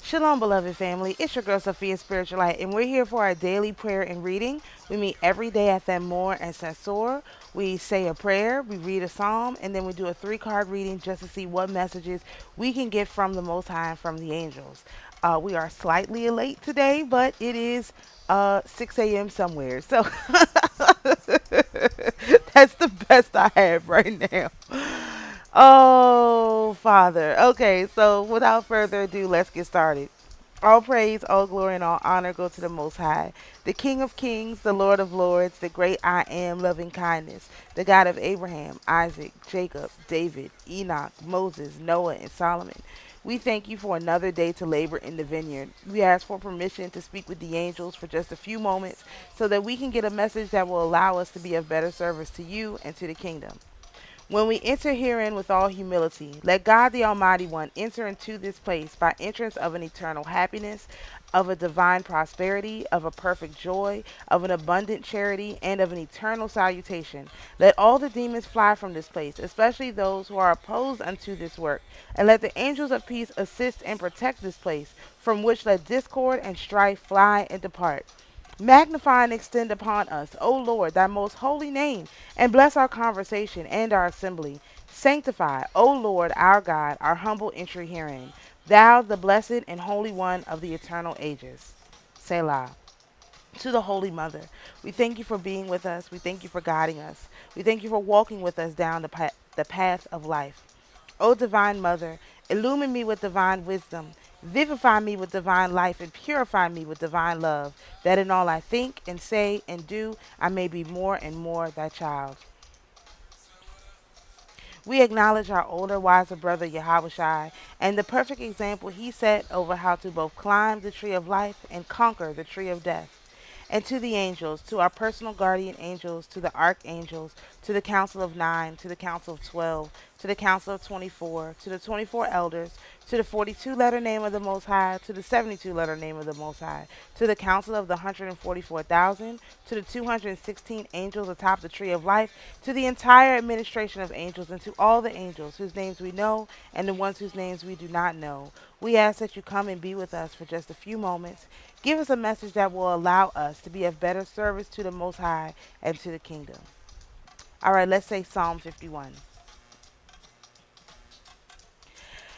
Shalom, beloved family. It's your girl Sophia Spiritualite, and we're here for our daily prayer and reading. We meet every day at Thamur and Sensor. We say a prayer, we read a psalm, and then we do a three-card reading just to see what messages we can get from the Most High and from the angels. We are slightly late today, but it is 6 a.m. somewhere, so that's the best I have right now. Oh, Father. Okay, so without further ado, let's get started. All praise, all glory, and all honor go to the Most High, the King of kings, the Lord of lords, the great I am, loving kindness, the God of Abraham, Isaac, Jacob, David, Enoch, Moses, Noah, and Solomon. We thank you for another day to labor in the vineyard. We ask for permission to speak with the angels for just a few moments so that we can get a message that will allow us to be of better service to you and to the kingdom. When we enter herein with all humility, let God the Almighty One enter into this place by entrance of an eternal happiness, of a divine prosperity, of a perfect joy, of an abundant charity, and of an eternal salutation. Let all the demons fly from this place, especially those who are opposed unto this work, and let the angels of peace assist and protect this place, from which let discord and strife fly and depart. Magnify and extend upon us, O Lord, thy most holy name, and bless our conversation and our assembly. Sanctify, O Lord, our God, our humble entry herein, thou, the blessed and holy one of the eternal ages. Selah. To the Holy Mother, we thank you for being with us. We thank you for guiding us. We thank you for walking with us down the path of life. O Divine Mother, illumine me with divine wisdom, vivify me with divine life, and purify me with divine love, that in all I think and say and do, I may be more and more thy child. We acknowledge our older, wiser brother Yahushai and the perfect example he set over how to both climb the tree of life and conquer the tree of death. And to the angels, to our personal guardian angels, to the archangels, to the council of 9, to the council of 12, to the council of 24, to the 24 elders, to the 42 letter name of the Most High, to the 72 letter name of the Most High, to the council of the 144,000, to the 216 angels atop the tree of life, to the entire administration of angels, and to all the angels whose names we know and the ones whose names we do not know. We ask that you come and be with us for just a few moments. Give us a message that will allow us to be of better service to the Most High and to the kingdom. All right, let's say Psalm 51.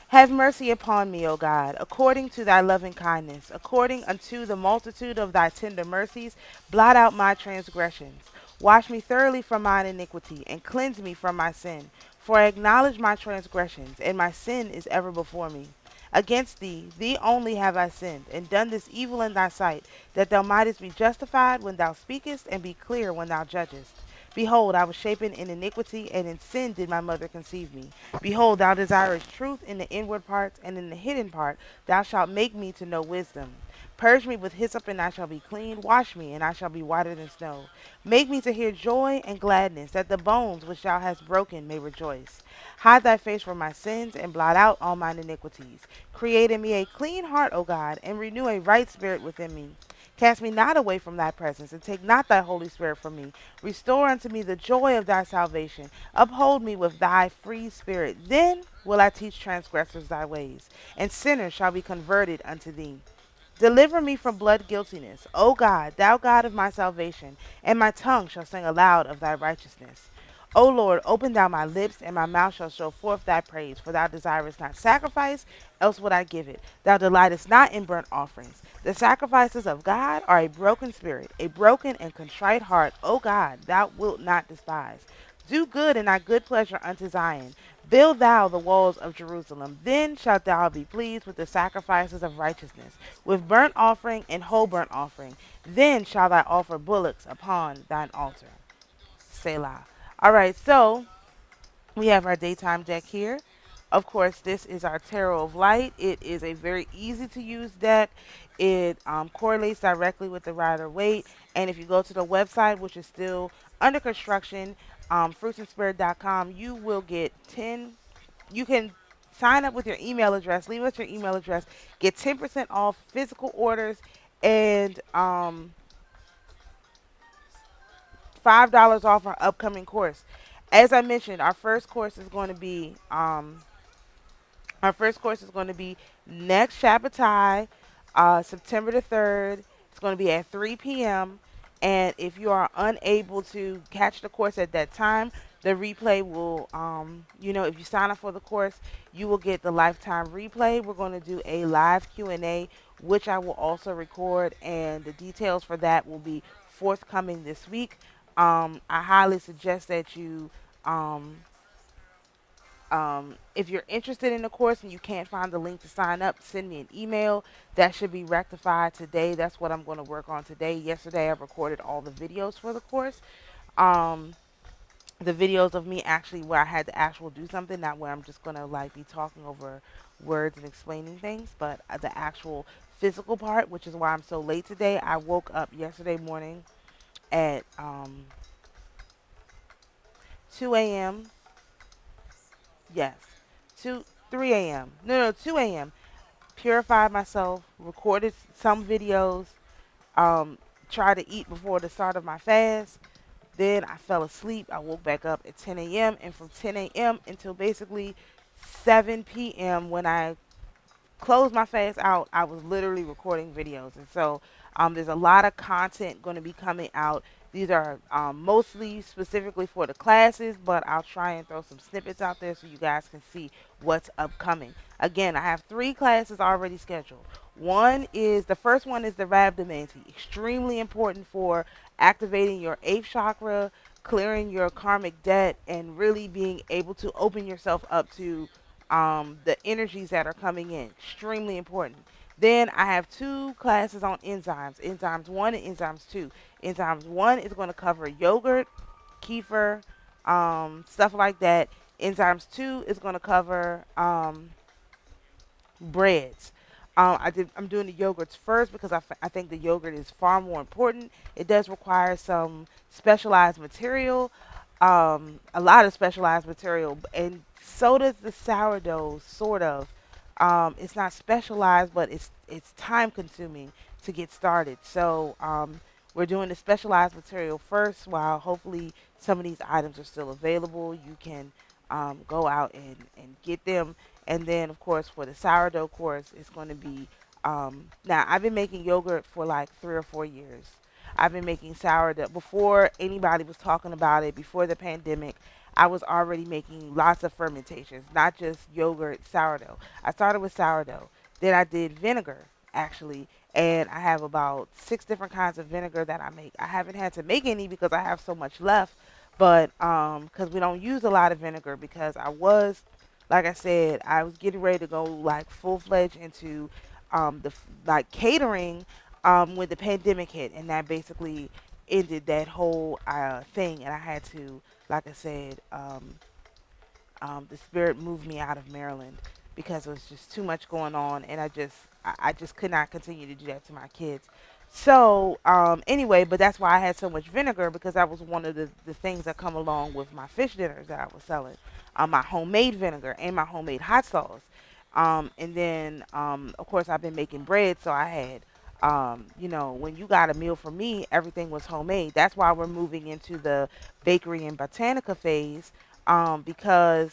Have mercy upon me, O God, according to thy loving kindness, according unto the multitude of thy tender mercies, blot out my transgressions. Wash me thoroughly from mine iniquity, and cleanse me from my sin. For I acknowledge my transgressions, and my sin is ever before me. Against thee, thee only have I sinned, and done this evil in thy sight, that thou mightest be justified when thou speakest, and be clear when thou judgest. Behold, I was shapen in iniquity, and in sin did my mother conceive me. Behold, thou desirest truth in the inward parts, and in the hidden part thou shalt make me to know wisdom. Purge me with hyssop, and I shall be clean. Wash me, and I shall be whiter than snow. Make me to hear joy and gladness, that the bones which thou hast broken may rejoice. Hide thy face from my sins, and blot out all mine iniquities. Create in me a clean heart, O God, and renew a right spirit within me. Cast me not away from thy presence, and take not thy Holy Spirit from me. Restore unto me the joy of thy salvation. Uphold me with thy free spirit. Then will I teach transgressors thy ways, and sinners shall be converted unto thee. Deliver me from blood guiltiness, O God, thou God of my salvation, and my tongue shall sing aloud of thy righteousness. O Lord, open thou my lips, and my mouth shall show forth thy praise. For thou desirest not sacrifice, else would I give it. Thou delightest not in burnt offerings. The sacrifices of God are a broken spirit, a broken and contrite heart. O God, thou wilt not despise. Do good in thy good pleasure unto Zion. Build thou the walls of Jerusalem. Then shalt thou be pleased with the sacrifices of righteousness, with burnt offering and whole burnt offering. Then shalt thou offer bullocks upon thine altar. Selah. All right, so we have our daytime deck here. Of course, this is our Tarot of Light. It is a very easy to use deck. It correlates directly with the Rider Waite. And if you go to the website, which is still under construction, fruitsandspirit.com, you will get 10. You can sign up with your email address, leave us your email address, get 10% off physical orders, and $5 off our upcoming course. As I mentioned, our first course is going to be Our first course is going to be next Shabbatai, September the 3rd. It's going to be at 3 p.m. And if you are unable to catch the course at that time, the replay will, if you sign up for the course, you will get the lifetime replay. We're going to do a live Q&A, which I will also record, and the details for that will be forthcoming this week. I highly suggest that you um, if you're interested in the course and you can't find the link to sign up, send me an email. That should be rectified today. That's what I'm going to work on today. Yesterday, I recorded all the videos for the course. Um, the videos of me actually where I had to actually do something, not where I'm just going to like be talking over words and explaining things, but the actual physical part, which is why I'm so late today. I woke up yesterday morning at 2 a.m. Yes, 2, 3 a.m. No, 2 a.m. Purified myself, recorded some videos, um, tried to eat before the start of my fast. Then I fell asleep. I woke back up at 10 a.m. and from 10 a.m. until basically 7 p.m. when I closed my fast out, I was literally recording videos. And so there's a lot of content going to be coming out. These are mostly specifically for the classes, but I'll try and throw some snippets out there so you guys can see what's upcoming. Again, I have 3 classes already scheduled. The first one is the Rabdamanti, extremely important for activating your 8th chakra, clearing your karmic debt, and really being able to open yourself up to the energies that are coming in. Extremely important. Then I have 2 classes on enzymes, enzymes 1 and enzymes 2. Enzymes 1 is going to cover yogurt, kefir, stuff like that. Enzymes 2 is going to cover breads. I'm doing the yogurts first because I think the yogurt is far more important. It does require some specialized material, a lot of specialized material, and so does the sourdough, sort of. It's not specialized, but it's time consuming to get started. So we're doing the specialized material first, while hopefully some of these items are still available. You can go out and get them. And then, of course, for the sourdough course, it's going to be now. I've been making yogurt for like 3 or 4 years. I've been making sourdough before anybody was talking about it. Before the pandemic, I was already making lots of fermentations, not just yogurt, sourdough. I started with sourdough. Then I did vinegar, actually, and I have about 6 different kinds of vinegar that I make. I haven't had to make any because I have so much left, but because we don't use a lot of vinegar, because like I said, I was getting ready to go like full fledged into like catering when the pandemic hit, and that basically ended that whole thing, and I had to, like I said, the spirit moved me out of Maryland because it was just too much going on, and I just could not continue to do that to my kids. So anyway, but that's why I had so much vinegar, because that was one of the things that come along with my fish dinners that I was selling. My homemade vinegar and my homemade hot sauce. And then of course I've been making bread, so I had when you got a meal from me, everything was homemade. That's why we're moving into the bakery and botanica phase, because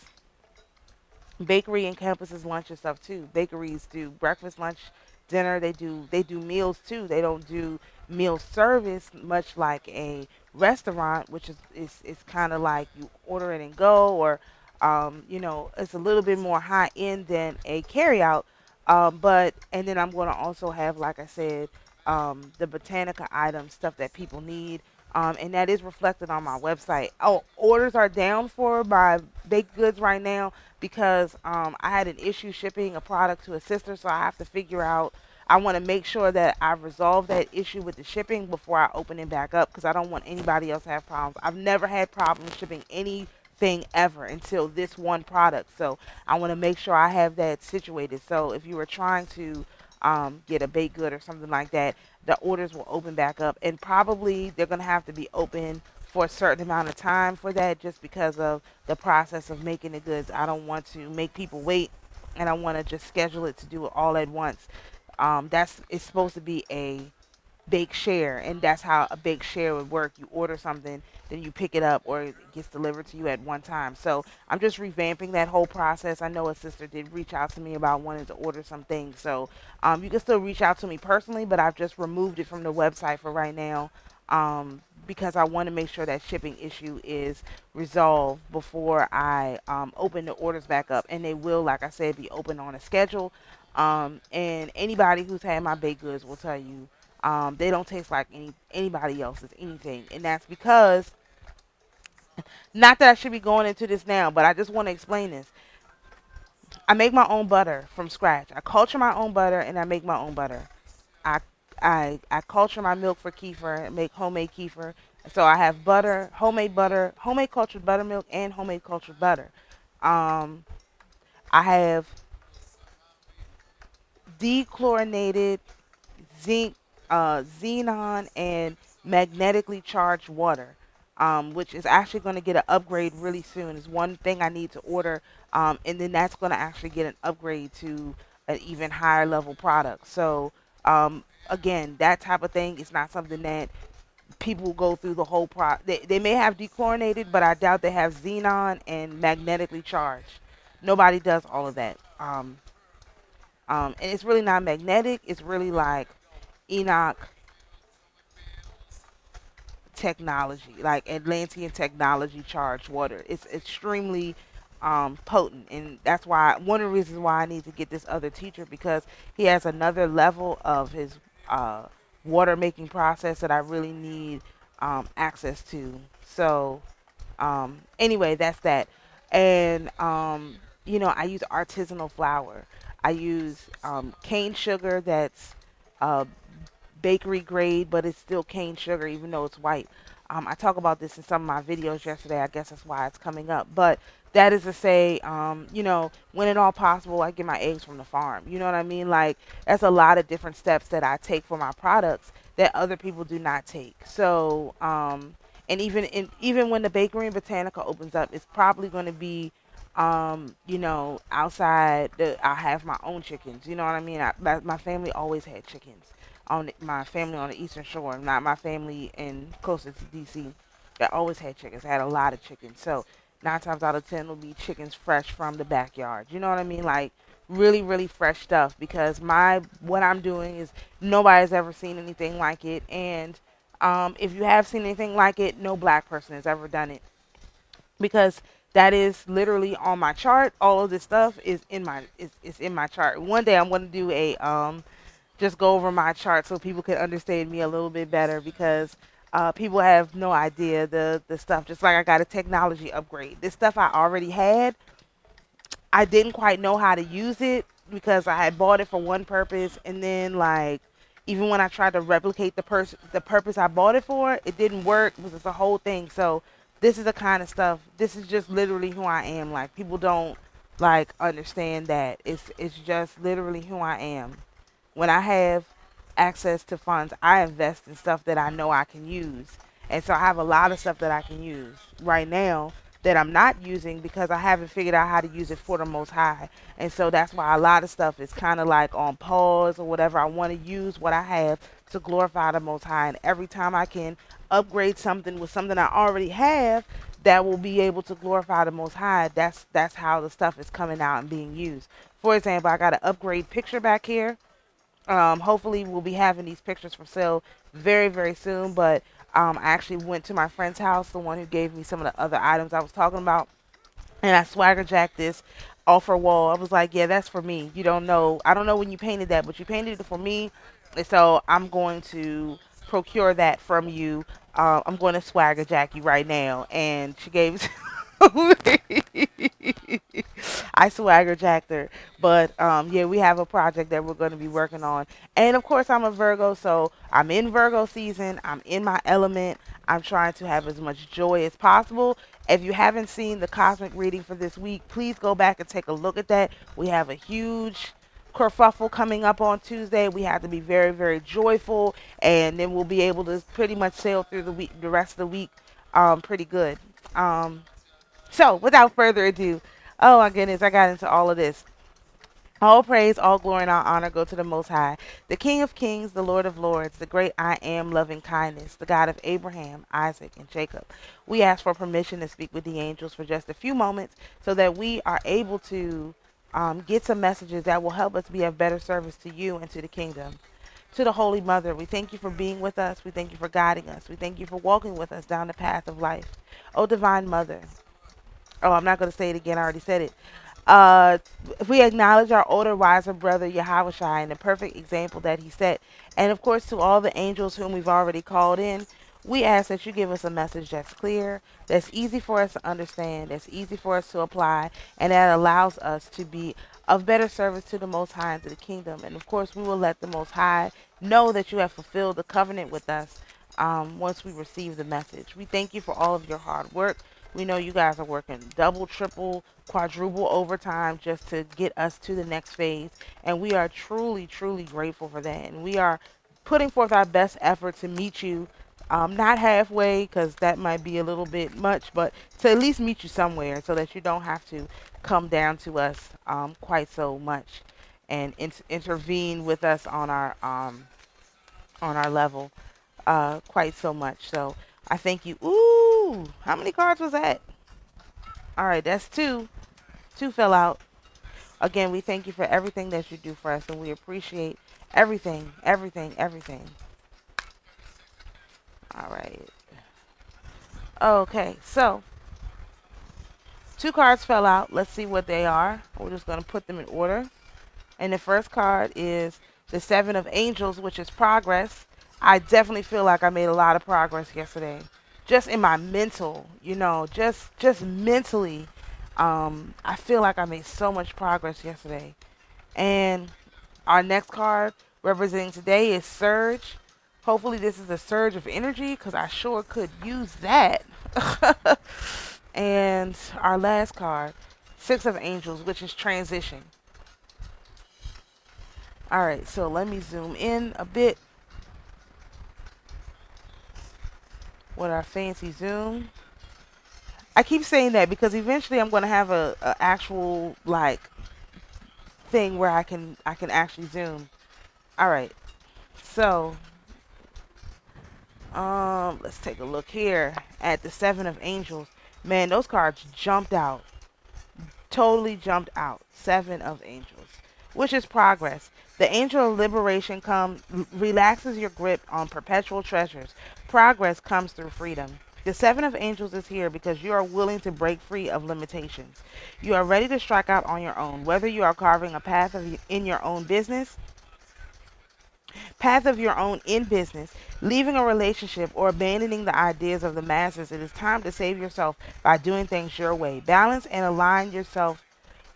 bakery encompasses lunch and stuff too. Bakeries do breakfast, lunch, dinner. They do meals too. They don't do meal service much like a restaurant, which is kind of like you order it and go, or it's a little bit more high end than a carry out. But and then I'm going to also have, like I said, the botanica items, stuff that people need. And that is reflected on my website. Oh, orders are down for my baked goods right now because I had an issue shipping a product to a sister, so I have to figure out. I want to make sure that I resolve that issue with the shipping before I open it back up, because I don't want anybody else to have problems. I've never had problems shipping anything ever until this one product, so I want to make sure I have that situated. So if you were trying to get a baked good or something like that, the orders will open back up, and probably they're going to have to be open for a certain amount of time for that, just because of the process of making the goods. I don't want to make people wait, and I want to just schedule it to do it all at once. It's supposed to be a bake share, and that's how a bake share would work. You order something, then you pick it up, or it gets delivered to you at one time. So I'm just revamping that whole process. I know a sister did reach out to me about wanting to order some things, so you can still reach out to me personally, but I've just removed it from the website for right now. Because I want to make sure that shipping issue is resolved before I open the orders back up, and they will, like I said, be open on a schedule. And anybody who's had my baked goods will tell you they don't taste like anybody else's anything, and that's because, not that I should be going into this now, but I just want to explain this. I make my own butter from scratch. I culture my own butter and I make my own butter. I I culture my milk for kefir and make homemade kefir. So I have butter, homemade cultured buttermilk, and homemade cultured butter. Um, I have dechlorinated zinc, xenon, and magnetically charged water, which is actually going to get an upgrade really soon. Is one thing I need to order, and then that's going to actually get an upgrade to an even higher level product. So again, that type of thing is not something that people go through the whole they may have dechlorinated, but I doubt they have xenon and magnetically charged. Nobody does all of that. And it's really not magnetic. It's really like Enoch technology, like Atlantean technology charged water. It's extremely potent, and that's why one of the reasons why I need to get this other teacher, because he has another level of his uh, water making process that I really need access to. So anyway, that's that. And I use artisanal flour. I use cane sugar that's uh, bakery grade, but it's still cane sugar, even though it's white. I talk about this in some of my videos yesterday. I guess that's why it's coming up. But that is to say, when at all possible, I get my eggs from the farm. You know what I mean? Like, that's a lot of different steps that I take for my products that other people do not take. So, and even when the bakery in Botanica opens up, it's probably going to be outside. I have my own chickens. You know what I mean? My family always had chickens on my family on the Eastern Shore, not my family in closer to DC. That always had chickens. I had a lot of chickens. So 9 times out of 10 will be chickens fresh from the backyard. You know what I mean? Like really, really fresh stuff. Because what I'm doing is nobody's ever seen anything like it, and if you have seen anything like it, no black person has ever done it, because that is literally on my chart. All of this stuff is in my chart. One day I'm going to do a just go over my chart so people can understand me a little bit better, because people have no idea the stuff. Just like I got a technology upgrade. This stuff I already had. I didn't quite know how to use it because I had bought it for one purpose, and then like even when I tried to replicate the purpose I bought it for, it didn't work. It was just a whole thing. So this is the kind of stuff. This is just literally who I am. Like people don't like understand that it's just literally who I am. When I have access to funds, I invest in stuff that I know I can use. And so I have a lot of stuff that I can use right now that I'm not using because I haven't figured out how to use it for the most high. And so that's why a lot of stuff is kind of like on pause or whatever. I want to use what I have to glorify the most high. And every time I can upgrade something with something I already have that will be able to glorify the most high, that's how the stuff is coming out and being used. For example, I got an upgrade picture back here. Hopefully we'll be having these pictures for sale very, very soon. But I actually went to my friend's house, the one who gave me some of the other items I was talking about, and I swagger jacked this off her wall. I was like, yeah, that's for me. You don't know. I don't know when you painted that, but you painted it for me. And so I'm going to procure that from you. I'm going to swagger jack you right now. And she gave I swagger jacked her. But yeah, we have a project that we're going to be working on. And of course, I'm a Virgo, so I'm in Virgo season. I'm in my element. I'm trying to have as much joy as possible. If you haven't seen the cosmic reading for this week, please go back and take a look at that. We have a huge kerfuffle coming up on Tuesday. We have to be very, very joyful, and then we'll be able to pretty much sail through the week, the rest of the week, pretty good. So without further ado, oh my goodness, I got into all of this. All praise, all glory, and all honor go to the Most High, the King of kings, the Lord of lords, the great I am, loving kindness, the God of Abraham, Isaac, and Jacob. We ask for permission to speak with the angels for just a few moments so that we are able to get some messages that will help us be of better service to you and to the kingdom. To the Holy Mother, we thank you for being with us. We thank you for guiding us. We thank you for walking with us down the path of life. O Divine Mother. Oh, I'm not going to say it again. I already said it. Uh, we acknowledge our older, wiser brother Yahushua and the perfect example that he set. And of course, to all the angels whom we've already called in, we ask that you give us a message that's clear, that's easy for us to understand, that's easy for us to apply, and that allows us to be of better service to the Most High and to the kingdom. And of course, we will let the Most High know that you have fulfilled the covenant with us once we receive the message. We thank you for all of your hard work. We know you guys are working double, triple, quadruple overtime just to get us to the next phase. And we are truly, truly grateful for that. And we are putting forth our best effort to meet you, not halfway, because that might be a little bit much, but to at least meet you somewhere so that you don't have to come down to us quite so much and intervene with us on our level quite so much. So I thank you. Ooh, how many cards was that? All right, that's two. Two fell out. Again, we thank you for everything that you do for us, and we appreciate everything, everything, everything. All right. Okay, so two cards fell out. Let's see what they are. We're just going to put them in order. And the first card is the Seven of Angels, which is progress. I definitely feel like I made a lot of progress yesterday. Just in my mental, just mentally. I feel like I made so much progress yesterday. And our next card representing today is Surge. Hopefully this is a surge of energy because I sure could use that. And our last card, Six of Angels, which is Transition. Alright, so let me zoom in a bit with our fancy zoom. I keep saying that because eventually I'm going to have a actual like thing where I can actually zoom. Alright, so let's take a look here at the Seven of Angels. Man, those cards jumped out. Totally jumped out. Seven of Angels, which is progress. The angel of liberation relaxes your grip on perpetual treasures. Progress comes through freedom. The Seven of Angels is here because you are willing to break free of limitations. You are ready to strike out on your own, whether you are carving a in your own business, path of your own in business, leaving a relationship, or abandoning the ideas of the masses. It is time to save yourself by doing things your way. Balance and align yourself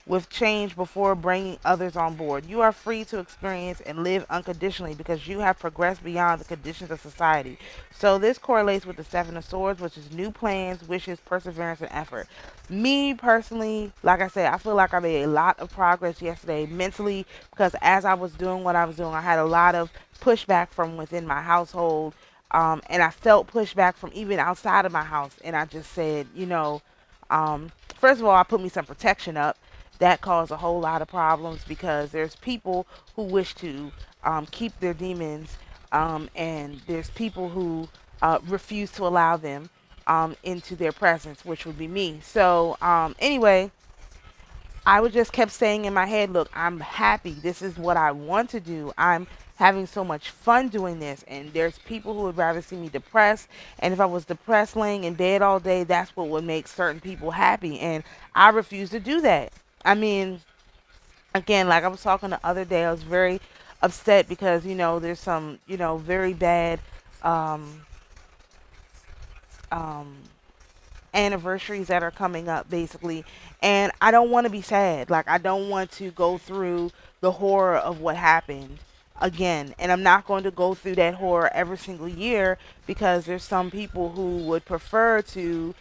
with change before bringing others on board. You are free to experience and live unconditionally because you have progressed beyond the conditions of society. So this correlates with the Seven of Swords, which is new plans, wishes, perseverance, and effort. Me personally, like I said, I feel like I made a lot of progress yesterday mentally because as I was doing what I was doing, I had a lot of pushback from within my household. And I felt pushback from even outside of my house. And I just said, first of all, I put me some protection up that caused a whole lot of problems because there's people who wish to keep their demons, and there's people who refuse to allow them into their presence, which would be me. So anyway, I would just kept saying in my head, look, I'm happy. This is what I want to do. I'm having so much fun doing this. And there's people who would rather see me depressed. And if I was depressed laying in bed all day, that's what would make certain people happy. And I refuse to do that. I mean, again, like I was talking the other day, I was very upset because, there's some, very bad um, um, anniversaries that are coming up basically, and I don't want to be sad. Like I don't want to go through the horror of what happened again, and I'm not going to go through that horror every single year because there's some people who would prefer to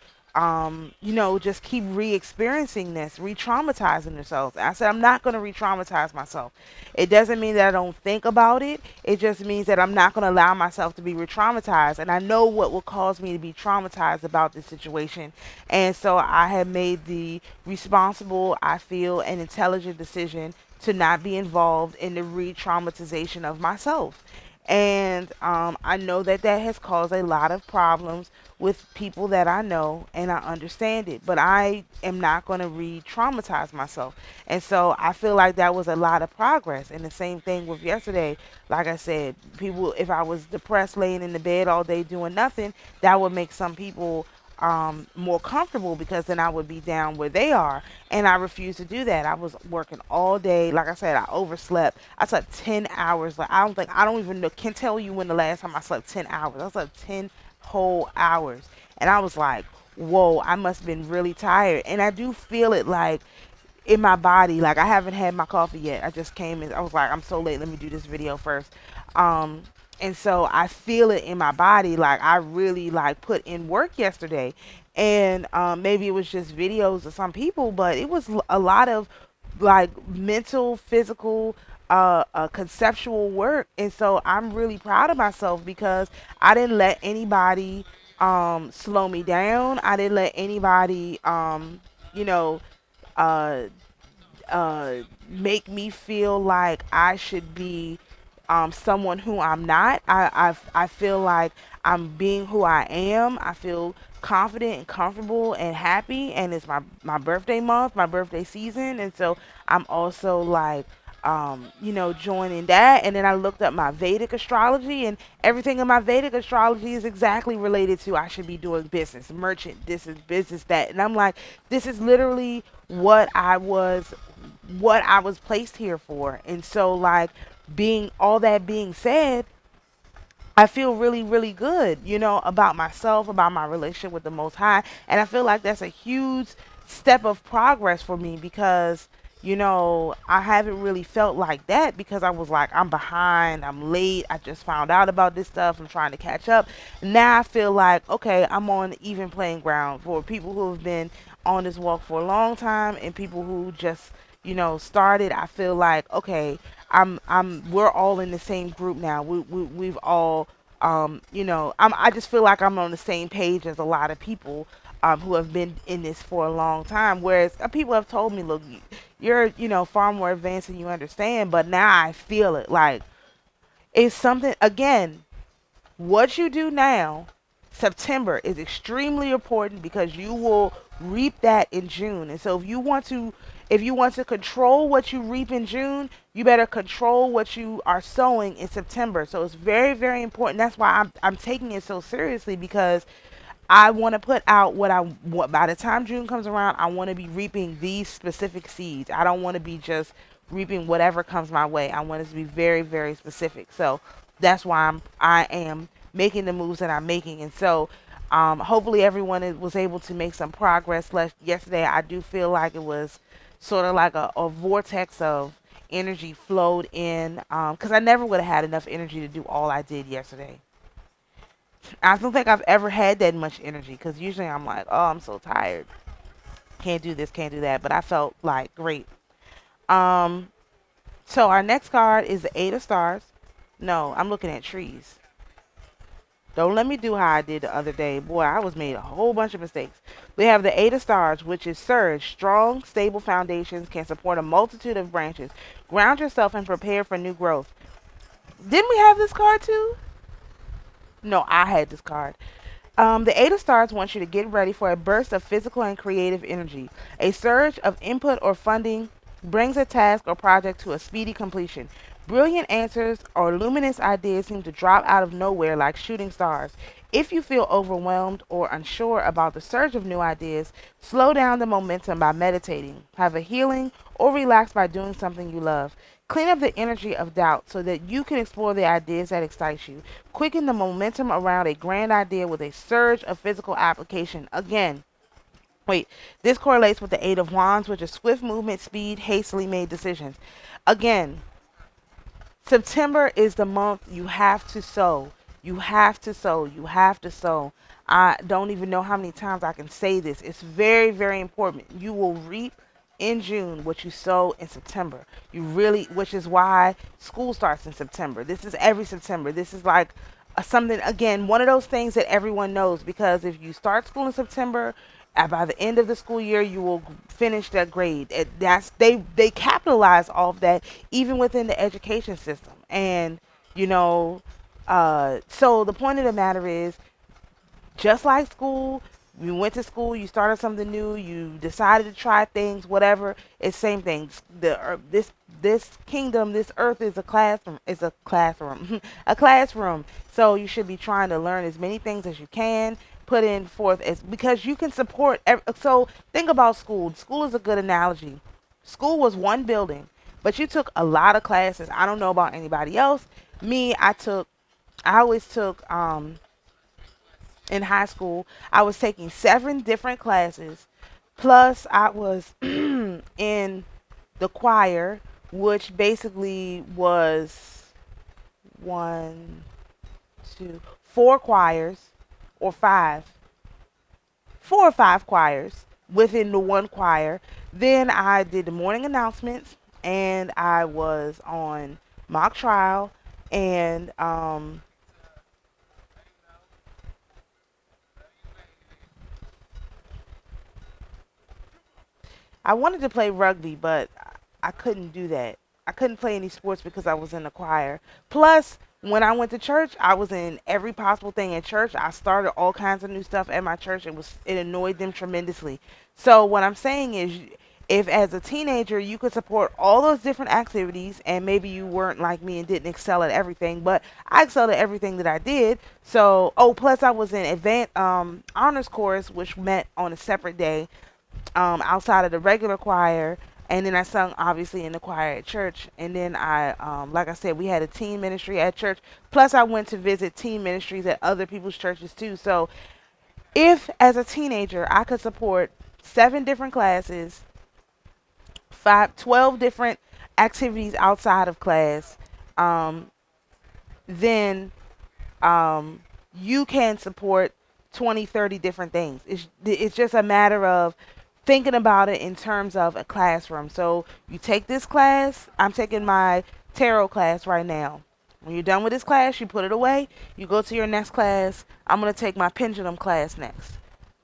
just keep re-experiencing this, re-traumatizing themselves. I said I'm not going to re-traumatize myself. It doesn't mean that I don't think about it. It just means that I'm not going to allow myself to be re-traumatized. And I know what will cause me to be traumatized about this situation. And so I have made the responsible, I feel, and intelligent decision to not be involved in the re-traumatization of myself. And I know that that has caused a lot of problems with people that I know, and I understand it. But I am not going to re-traumatize myself. And so I feel like that was a lot of progress. And the same thing with yesterday. Like I said, people, if I was depressed, laying in the bed all day doing nothing, that would make some people more comfortable, because then I would be down where they are. And I refused to do that. I was working all day. Like I said, I overslept. I slept 10 hours. Like, I don't even know, can't tell you when the last time I slept 10 hours. I slept 10 whole hours. And I was like, whoa, I must have been really tired. And I do feel it, like, in my body. Like, I haven't had my coffee yet. I just came in. I was like, I'm so late. Let me do this video first. Um, and so I feel it in my body. Like, I really like put in work yesterday, and maybe it was just videos of some people, but it was a lot of like mental, physical, conceptual work. And so I'm really proud of myself because I didn't let anybody slow me down. I didn't let anybody you know uh, make me feel like I should be someone who I'm not. I feel like I'm being who I am. I feel confident and comfortable and happy. And it's my birthday month, my birthday season. And so I'm also like, joining that. And then I looked up my Vedic astrology, and everything in my Vedic astrology is exactly related to I should be doing business, merchant, this is business, that. And I'm like, this is literally what I was placed here for. And so, like, being all that being said, I feel really, really good, about myself, about my relationship with the Most High. And I feel like that's a huge step of progress for me because, I haven't really felt like that because I was like, I'm behind, I'm late, I just found out about this stuff, I'm trying to catch up. Now I feel like, okay, I'm on even playing ground for people who have been on this walk for a long time and people who just, started. I feel like, okay, we're all in the same group now. We've all, I just feel like I'm on the same page as a lot of people who have been in this for a long time. Whereas people have told me, look, you're, far more advanced than you understand. But now I feel it. Like, it's something, again, what you do now, September, is extremely important because you will reap that in June. And so if you want to control what you reap in June, you better control what you are sowing in September. So it's very, very important. That's why I'm taking it so seriously, because I want to put out what by the time June comes around, I want to be reaping these specific seeds. I don't want to be just reaping whatever comes my way. I want it to be very, very specific. So that's why I am making the moves that I'm making. And so hopefully everyone was able to make some progress. Yesterday, I do feel like it was sort of like a vortex of energy flowed in, because I never would have had enough energy to do all I did yesterday. I don't think I've ever had that much energy because usually I'm like, oh, I'm so tired. Can't do this, can't do that. But I felt like great. Um, so our next card is the Eight of Stars. No, I'm looking at trees. Don't let me do how I did the other day. Boy, I was made a whole bunch of mistakes. We have the Eight of Stars, which is surge. Strong, stable foundations can support a multitude of branches. Ground yourself and prepare for new growth. Didn't we have this card too? No, I had this card. The Eight of Stars wants you to get ready for a burst of physical and creative energy. A surge of input or funding brings a task or project to a speedy completion. Brilliant answers or luminous ideas seem to drop out of nowhere like shooting stars. If you feel overwhelmed or unsure about the surge of new ideas, slow down the momentum by meditating. Have a healing or relax by doing something you love. Clean up the energy of doubt so that you can explore the ideas that excite you. Quicken the momentum around a grand idea with a surge of physical application. Again, wait, this correlates with the Eight of Wands, which is swift movement, speed, hastily made decisions. Again, September is the month you have to sow. You have to sow. You have to sow. I don't even know how many times I can say this. It's very, very important. You will reap in June what you sow in September. You really, which is why school starts in September. This is every September. This is like something, again, one of those things that everyone knows, because if you start school in September By the end of the school year, you will finish that grade. They capitalize off that even within the education system. And you know, so the point of the matter is, just like school, you went to school, you started something new, you decided to try things, whatever. It's same things. This kingdom, this earth is a classroom. It's a classroom, a classroom. So you should be trying to learn as many things as you can. Put in forth as because you can support. So think about school. School is a good analogy. School was one building, but you took a lot of classes. I don't know about anybody else. Me, I always took in high school, I was taking 7 different classes. Plus, I was in the choir, which basically was one, two, 4 choirs, or 4 or 5 choirs within the one choir. Then I did the morning announcements, and I was on mock trial, and I wanted to play rugby, but I couldn't do that. I couldn't play any sports because I was in the choir. Plus, when I went to church, I was in every possible thing in church. I started all kinds of new stuff at my church. It annoyed them tremendously. So what I'm saying is, if as a teenager you could support all those different activities, and maybe you weren't like me and didn't excel at everything, but I excelled at everything that I did. So, oh, plus I was in advanced honors course, which met on a separate day outside of the regular choir. And then I sung obviously in the choir at church. And then like I said, we had a teen ministry at church. Plus, I went to visit teen ministries at other people's churches too. So, if as a teenager I could support 7 different classes, 12 different activities outside of class, um, then you can support 20, 30 different things. It's just a matter of thinking about it in terms of a classroom. So you take this class. I'm taking my tarot class right now. When you're done with this class, you put it away. You go to your next class. I'm going to take my pendulum class next.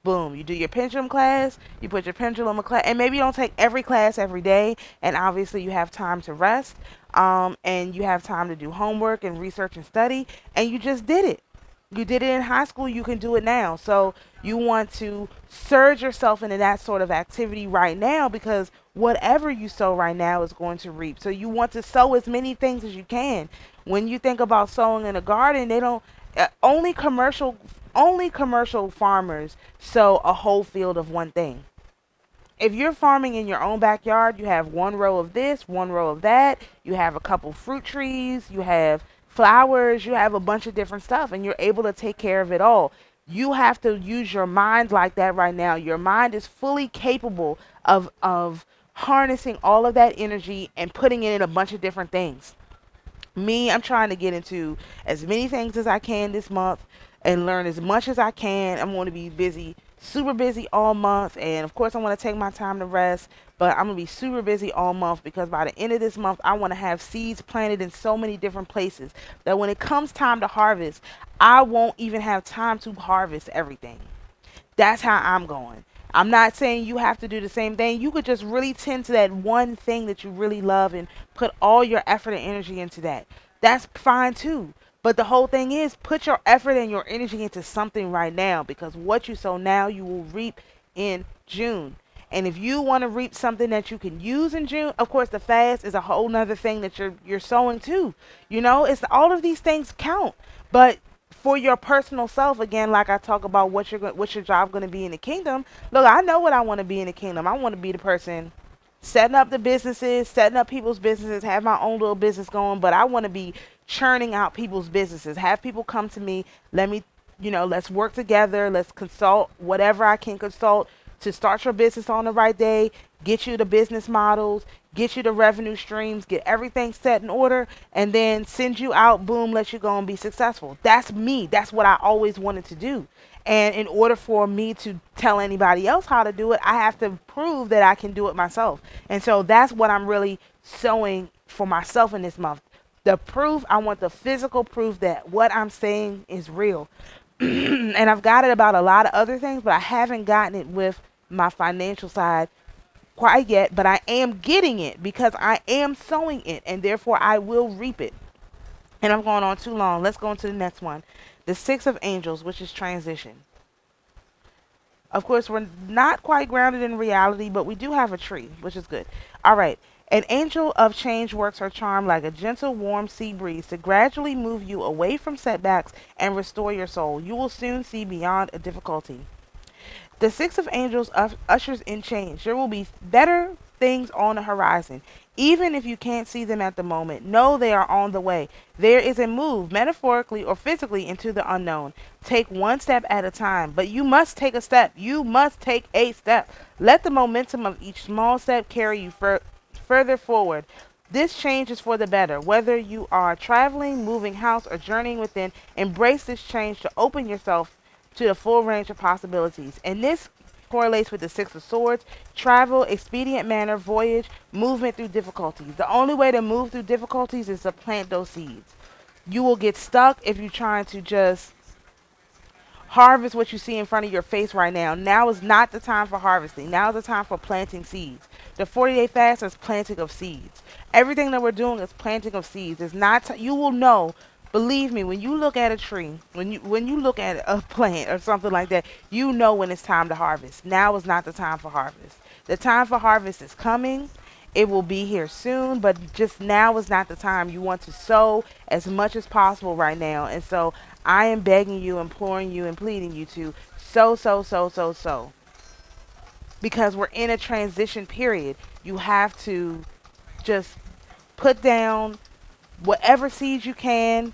Boom. You do your pendulum class. You put your pendulum class. And maybe you don't take every class every day. And obviously you have time to rest. And you have time to do homework and research and study. And you just did it. You did it in high school, you can do it now. So you want to surge yourself into that sort of activity right now, because whatever you sow right now is going to reap. So you want to sow as many things as you can. When you think about sowing in a garden, they don't only commercial farmers sow a whole field of one thing. If you're farming in your own backyard, you have one row of this, one row of that, you have a couple fruit trees, you have flowers, you have a bunch of different stuff, and you're able to take care of it all. You have to use your mind like that right now. Your mind is fully capable of harnessing all of that energy and putting it in a bunch of different things. Me, I'm trying to get into as many things as I can this month and learn as much as I can. I'm going to be busy, super busy all month. And of course, I want to take my time to rest, but I'm going to be super busy all month because by the end of this month, I want to have seeds planted in so many different places that when it comes time to harvest, I won't even have time to harvest everything. That's how I'm going. I'm not saying you have to do the same thing. You could just really tend to that one thing that you really love and put all your effort and energy into that. That's fine too. But the whole thing is put your effort and your energy into something right now, because what you sow now, you will reap in June. And if you want to reap something that you can use in June, of course, the fast is a whole nother thing that you're sowing too. It's all of these things count. But for your personal self, again, like I talk about what's your job going to be in the kingdom. Look, I know what I want to be in the kingdom. I want to be the person setting up the businesses, setting up people's businesses, have my own little business going, but I want to be churning out people's businesses, have people come to me, let me, let's work together, let's consult whatever I can consult to start your business on the right day, get you the business models, get you the revenue streams, get everything set in order, and then send you out, boom, let you go and be successful. That's me. That's what I always wanted to do. And in order for me to tell anybody else how to do it, I have to prove that I can do it myself. And so that's what I'm really sowing for myself in this month. The proof, I want the physical proof that what I'm saying is real. And I've got it about a lot of other things, but I haven't gotten it with my financial side quite yet. But I am getting it because I am sowing it, and therefore I will reap it. And I'm going on too long. Let's go on to the next one. The Six of Angels, which is transition. Of course, we're not quite grounded in reality, but we do have a tree, which is good. All right. An angel of change works her charm like a gentle, warm sea breeze to gradually move you away from setbacks and restore your soul. You will soon see beyond a difficulty. The Six of Angels ushers in change. There will be better things on the horizon. Even if you can't see them at the moment, know they are on the way. There is a move, metaphorically or physically, into the unknown. Take one step at a time, but you must take a step. You must take a step. Let the momentum of each small step carry you further forward. This change is for the better. Whether you are traveling, moving house, or journeying within, embrace this change to open yourself to the full range of possibilities. And this correlates with the Six of Swords: travel, expedient manner, voyage, movement through difficulties. The only way to move through difficulties is to plant those seeds. You will get stuck if you're trying to just harvest what you see in front of your face right now. Now is not the time for harvesting. Now is the time for planting seeds. The 40-day fast is planting of seeds. Everything that we're doing is planting of seeds. It's not you will know. Believe me, when you look at a tree, when you look at a plant or something like that, you know when it's time to harvest. Now is not the time for harvest. The time for harvest is coming. It will be here soon, but just now is not the time. You want to sow as much as possible right now. And so I am begging you, imploring you, and pleading you to sow. Because we're in a transition period. You have to just put down whatever seeds you can,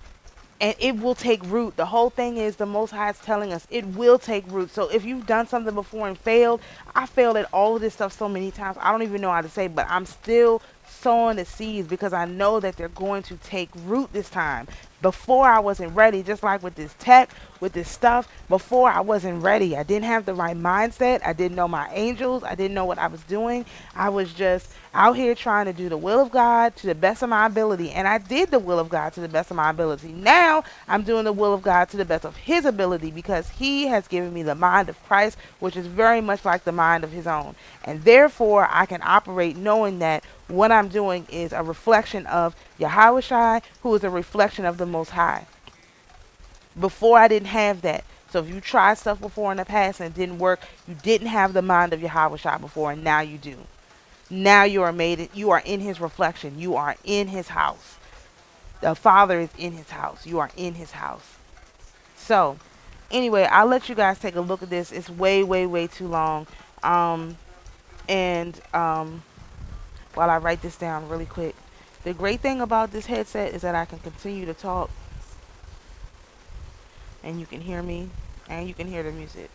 and it will take root. The whole thing is the Most High is telling us it will take root. So if you've done something before and failed, I failed at all of this stuff so many times. I don't even know how to say, but I'm still sowing the seeds because I know that they're going to take root this time. Before I wasn't ready, just like with this tech, with this stuff. Before I wasn't ready. I didn't have the right mindset. I didn't know my angels. I didn't know what I was doing. I was just out here trying to do the will of God to the best of my ability. And I did the will of God to the best of my ability. Now I'm doing the will of God to the best of his ability because he has given me the mind of Christ, which is very much like the mind of his own. And therefore I can operate knowing that what I'm doing is a reflection of Yahushua, who is a reflection of the Most High. Before I didn't have that. So if you tried stuff before in the past and it didn't work, you didn't have the mind of Yahushua before, and now you do. Now you are made it. You are in his reflection. You are in his house. The Father is in his house. You are in his house. So, anyway, I'll let you guys take a look at this. It's way too long. And while I write this down really quick, the great thing about this headset is that I can continue to talk, and you can hear me, and you can hear the music.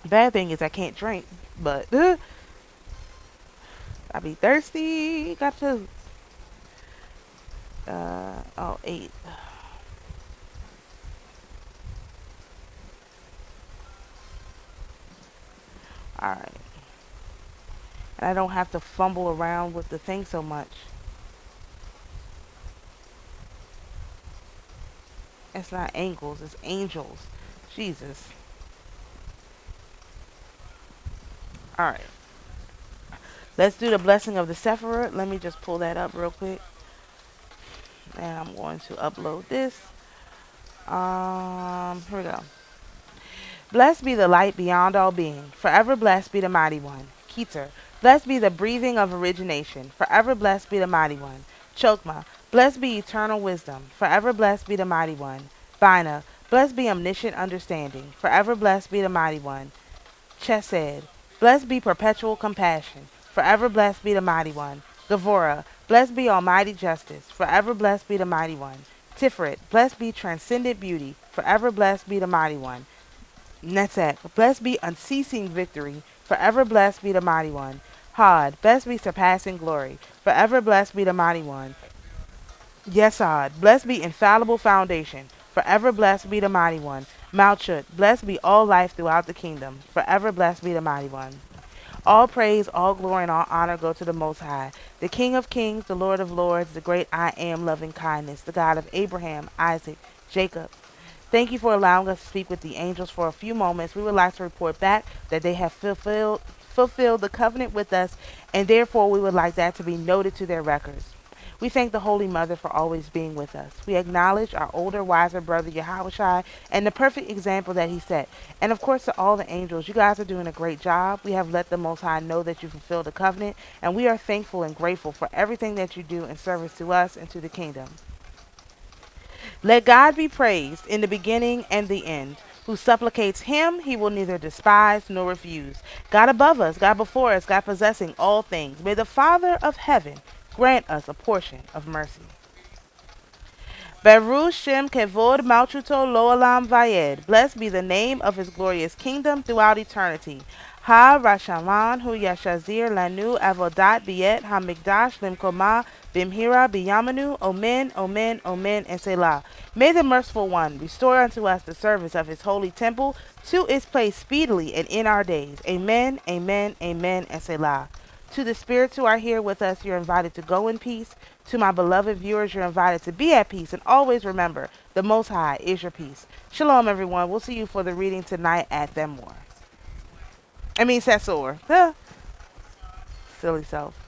Bad thing is I can't drink, but I be thirsty. Got to oh 8. All right, and I don't have to fumble around with the thing so much. It's not angles, it's angels. Jesus. All right. Let's do the blessing of the Sephirah. Let me just pull that up real quick. And I'm going to upload this. Here we go. Blessed be the light beyond all being. Forever blessed be the mighty one. Keter. Blessed be the breathing of origination. Forever blessed be the mighty one. Chokma. Blessed be eternal wisdom. Forever blessed be the mighty one. Bina. Blessed be omniscient understanding. Forever blessed be the mighty one. Chesed. Blessed be perpetual compassion. Forever blessed be the mighty one. Gavora. Blessed be almighty justice. Forever blessed be the mighty one. Tiferet. Blessed be transcendent beauty. Forever blessed be the mighty one. Netzach. Blessed be unceasing victory. Forever blessed be the mighty one. Had. Blessed be surpassing glory. Forever blessed be the mighty one. Yesod. Blessed be infallible foundation. Forever blessed be the mighty one. Malchut. Blessed be all life throughout the kingdom. Forever blessed be the mighty one. All praise, all glory, and all honor go to the Most High, the King of kings, the Lord of lords, the great I am, loving kindness, the God of Abraham, Isaac, Jacob. Thank you for allowing us to speak with the angels for a few moments. We would like to report back that they have fulfilled the covenant with us, and therefore we would like that to be noted to their records. We thank the Holy Mother for always being with us. We acknowledge our older, wiser brother Yahushai and the perfect example that he set. And of course, to all the angels, you guys are doing a great job. We have let the Most High know that you fulfilled the covenant, and we are thankful and grateful for everything that you do in service to us and to the kingdom. Let God be praised in the beginning and the end. Who supplicates him, he will neither despise nor refuse. God above us, God before us, God possessing all things. May the Father of heaven grant us a portion of mercy. Baruch Shem Kevod Malchuto Lo'olam Vayed. Blessed be the name of his glorious kingdom throughout eternity. Ha Rashaman Hu Yashazir Lanu Avodat Biet Hamikdash Limkoma Bimhira Biyamanu Omen Omen Omen and Selah. May the merciful one restore unto us the service of his holy temple to its place speedily and in our days. Amen, amen, amen, and Selah. To the spirits who are here with us, you're invited to go in peace. To my beloved viewers, you're invited to be at peace. And always remember, the Most High is your peace. Shalom, everyone. We'll see you for the reading tonight at Thamur. Sasor. Silly self.